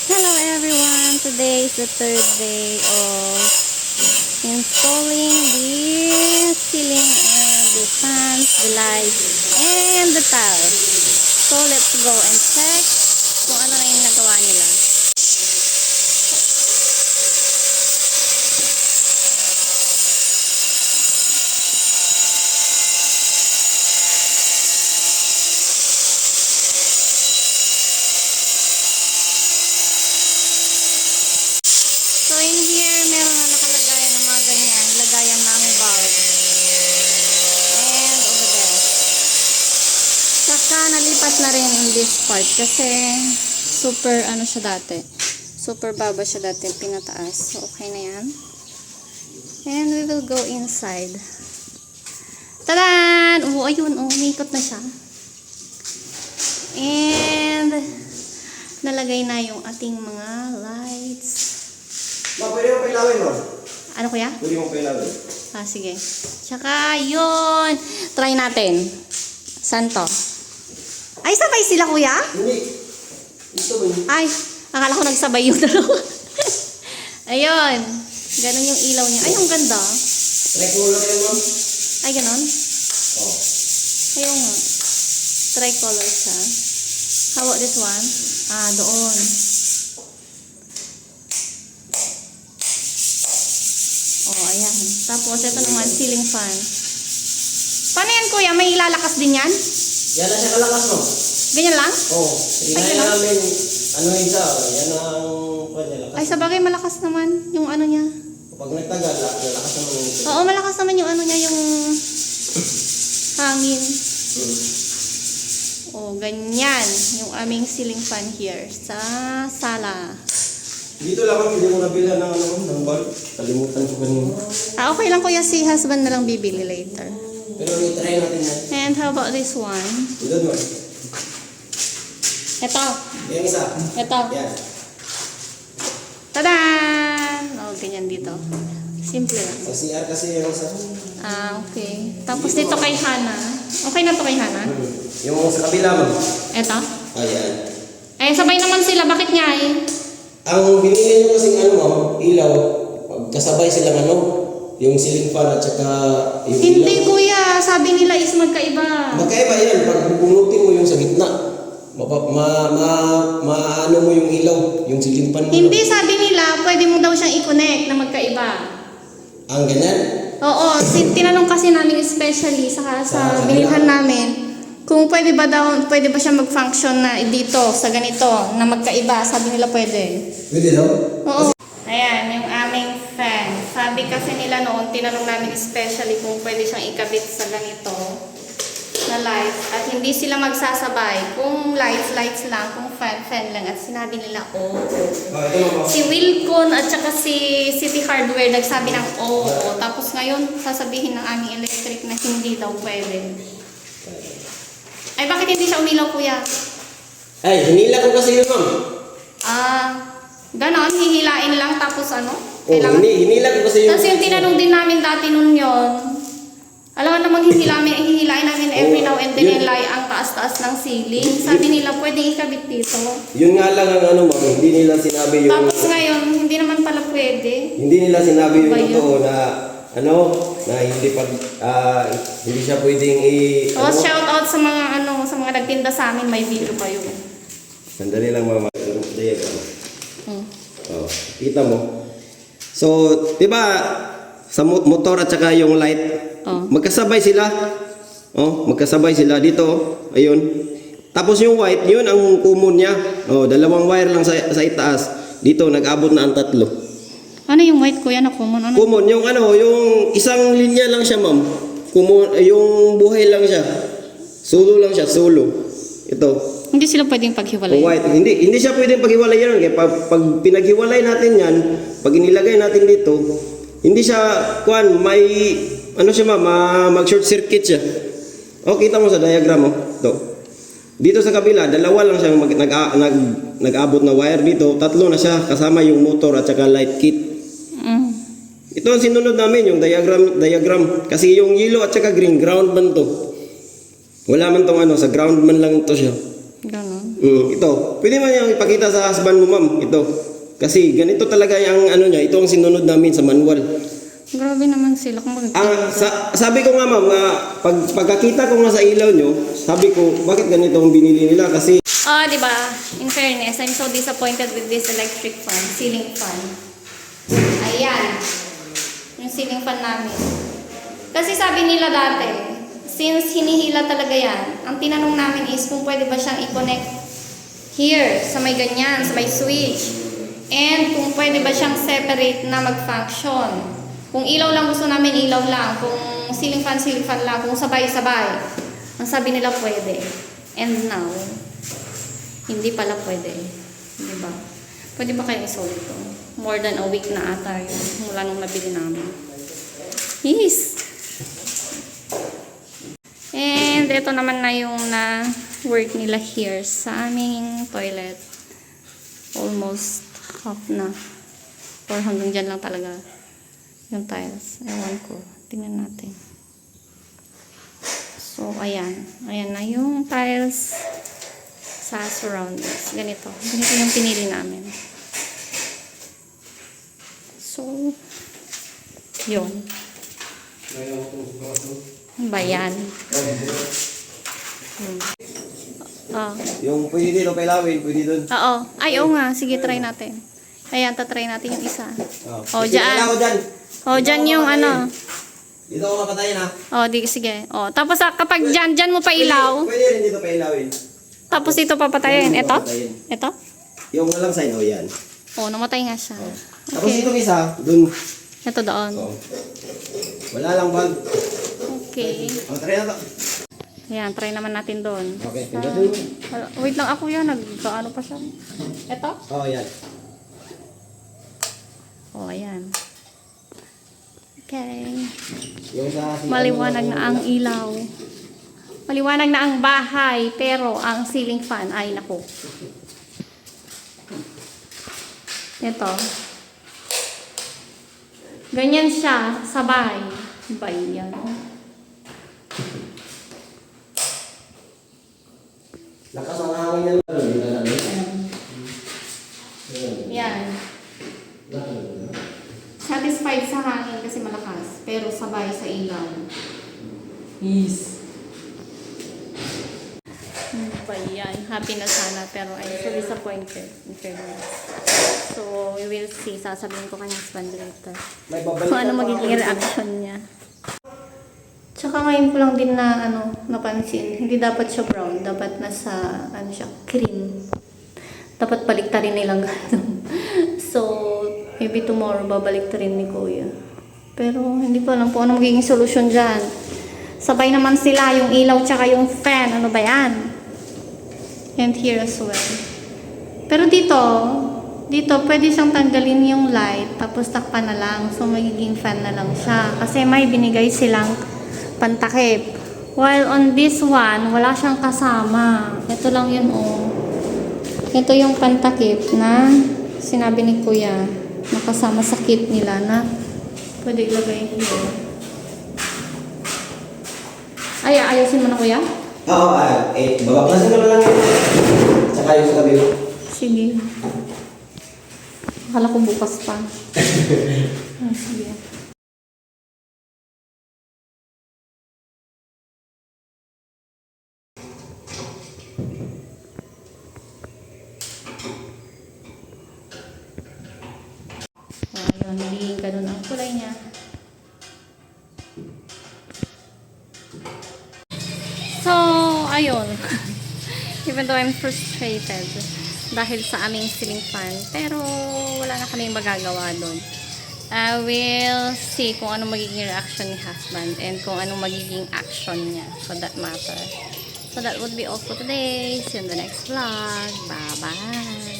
Hello everyone! Today is the third day of installing the ceiling and the fans, the lights, and the tiles. So let's go and check kung ano na yung nagawa nila. So in here, meron na nakalagay ng mga ganyan. Lagayan namin bulb. And over there. Saka nalipat na rin in this part kasi super ano siya dati. Super baba siya dati pinataas. So okay na yan. And we will go inside. Tadaan! Oo, ayun. Oh, umikot na siya. And nalagay na yung ating mga lights. Ma, pwede mo pailawin, ma? Ano kuya? Pwede mo pailawin. Ah, sige. Tsaka, yun. Try natin. Saan to? Ay, sabay sila, kuya? Hindi. Ito ba yun? Ay, akala ko nagsabay yung dalawa. Ayun. Ganon yung ilaw niya. Ay, ang ganda. Tricolor yan, ma'am? Ay, ganon. Oo. Ayun nga. Tricolor siya. How about this one? Ah, doon. Oh, ayan. Tapos, ito naman, ceiling fan. Paano yan, kuya? May ilalakas din yan? Yan na siya kalakas, no? Ganyan lang? Oo. Ay, Tingnan ganun? namin, ano yung isa, yan ang kanya lakas. Ay, sa bagay, malakas naman yung ano niya. Kapag nagtagal, lalakas naman yung ito. Oo, malakas naman yung ano niya, yung hangin. Oh, ganyan. Yung aming ceiling fan here sa sala. Dito lang, ma'am, hindi mo nabilan ng, ng bulb. Kalimutan ko kanina. Ah, okay lang kuya, si husband na lang bibili later. Pero i-try natin yan. And how about this one? Ito, ma'am. Ito. Yan isa. Ito. Yan. Tadaan! Oh, ganyan dito. Simple lang. Sa CR kasi yung isa. Ah, okay. Tapos dito kay Hana. Okay na to kay Hana? Yung sa kabila, ma'am. Ito. Ayan. Ay, sabay naman sila. Bakit niya eh? Ang binili nyo kasing ano, ma'am, ilaw, kasabay silang ano, yung ceiling fan at saka yung Hindi ilaw. kuya. Sabi nila is magkaiba. Magkaiba yan, pag bubunutin mo yung sa gitna, ano mo yung ilaw, yung ceiling fan mo. Hindi, sabi nila, pwede mo daw siyang i-connect na magkaiba. Ang ganyan? Oo, tinanong kasi namin especially sa Sa binilhan kabila. namin kung pwede ba siya mag-function na dito, sa ganito, na magkaiba. Sabi nila pwede. Pwede daw? Oo. Ayan, yung aming fan. Sabi kasi nila noon, tinanong namin especially kung pwede siyang ikabit sa ganito na lights. At hindi sila magsasabay. Kung lights lang. Kung fan lang. At sinabi nila, oo. Ito mo, ma'am. Si Wilcon at saka si City Hardware nagsabi ng oo. Tapos ngayon, sasabihin ng aming electric na hindi daw pwede. Ay, bakit hindi siya umilaw, kuya? Ay, hinila ko kasi yun, ma'am. Ah, ganon, hihilain lang tapos ano? Oo, hinila ko kasi yun. Tapos yung tinanong din namin dati nun yun, alam mo namang hihilain namin every now and then ang taas-taas ng ceiling. Sabi nila, pwedeng ikabit dito. Yun nga lang ang ano, ma'am, hindi nila sinabi yung... Tapos ngayon, hindi naman pala pwede. Hindi nila sinabi yung Ba yun? totoo na hindi siya pwedeng So, shout out sa mga nagtinda sa amin, may video kayo. Sandali lang, mama. Diagram. Hmm. Oh, kita mo. So, 'di ba sa motor at saka yung light, magkasabay sila. Oh, magkasabay sila dito. Ayun. Tapos yung white, yun ang common niya. Oh, dalawang wire lang sa itaas. Dito nag-abot na ang tatlo. Ano yung white kuya na common? Ano? Common yung yung isang linya lang siya, ma'am. Common, yung buhay lang siya. Solo lang siya, solo. Ito. Hindi sila pwedeng paghiwalay. White. Hindi siya pwedeng paghiwalay yan. Kaya pag pinaghiwalay natin yan, pag inilagay natin dito, hindi siya, may, ano siya mag-short circuit siya. O, kita mo sa diagram, Ito. Dito sa kabila, dalawa lang siyang nag-abot na wire dito. Tatlo na siya, kasama yung motor at saka light kit. Ito ang sinunod namin, yung diagram. Kasi yung yellow at saka green, ground man to. Wala man tong sa ground man lang to siya. Ganon. Ito. Pwede man yung ipakita sa husband mo, ma'am. Ito. Kasi ganito talaga yung ano niya. Ito ang sinunod namin sa manual. Grabe naman sila kung Sabi ko nga, ma'am, pagkakita ko nga sa ilaw nyo, sabi ko, bakit ganito ang binili nila? Kasi di ba? In fairness, I'm so disappointed with this electric fan, ceiling fan. Ayan. Yung ceiling fan namin. Kasi sabi nila dati, since hinihila talaga yan, ang tinanong namin is kung pwede ba siyang i-connect here, sa may ganyan, sa may switch. And kung pwede ba siyang separate na mag-function. Kung ilaw lang gusto namin, ilaw lang. Kung ceiling fan lang. Kung sabay-sabay. Ang sabi nila pwede. And now, hindi pala pwede. Di ba? Pwede ba kayo isolve ito? More than a week na ata yun. Mula nung nabili namin. Yes! And ito naman na yung na work nila here sa aming toilet. Almost half na. Or hanggang dyan lang talaga yung tiles. Ewan ko. Tingnan natin. So, ayan. Ayan na yung tiles sa surroundings. Ganito. Ganito yung pinili namin. So, yun. Bayan. yung pwede dito pailawin, pwede doon. Oo. Ay, oo nga. Sige, try natin. Ayan, tatry natin yung isa. Sige, dyan. ako dyan. Dyan yung ano. Dito ako mapatayin ha. Sige. Tapos kapag dyan mo pa ilaw. Pwede rin dito pailawin. Tapos dito papatayin. Ito? Ito? Yung walang sign, yan. Namatay nga siya. Tapos itong isa, dun. Ito doon. Wala lang bulb. Okay. Try na to. Ayan, try naman natin doon. Okay, pindutin mo. Wait lang ako yan. Nagkaano pa siya. Ito? Yan. Ayan. Okay. Yung sa Maliwanag na ang ilaw. Maliwanag na ang bahay, pero ang ceiling fan ay naku. Ito. Ganyan siya, sabay. Bayan. Lakas ang hangin na Yan. Satisfied sa hangin kasi malakas, pero sabay sa ilaw. Peace. Bayan. Happy na sana, pero I'm so disappointed. In fairness. So, we will see. Sasabihin ko kay husband later. Kung ano magiging reaction niya. Tsaka ngayon ko lang din na napansin, hindi dapat siya brown, dapat nasa siya, cream. Dapat baliktarin nilang gano'n. So, maybe tomorrow babaliktarin ni Kuya. Pero hindi ko alam po ano magiging solusyon dyan. Sabay naman sila, yung ilaw tsaka yung fan, ano ba yan? And here as well. Pero dito pwede siyang tanggalin yung light, tapos takpan na lang. So, magiging fan na lang siya. Kasi may binigay silang pantakip. While on this one, wala siyang kasama. Ito lang yun, Ito yung pantakip na sinabi ni Kuya. Nakasama sa kit nila na pwede ilagay here. Ayusin mo na, Kuya? Oo, babaklasin ko na lang yun. Tsaka yung sa kabila. Sige. Akala ko bukas pa. Sige. Ayun, nagiging ganun ang kulay niya. So, ayun. Even though I'm frustrated dahil sa aming ceiling fan, pero wala na kaming magagawa doon. I will see kung ano magiging reaction ni husband and kung ano magiging action niya for that matter. So that would be all for today. See you in the next vlog. Bye-bye!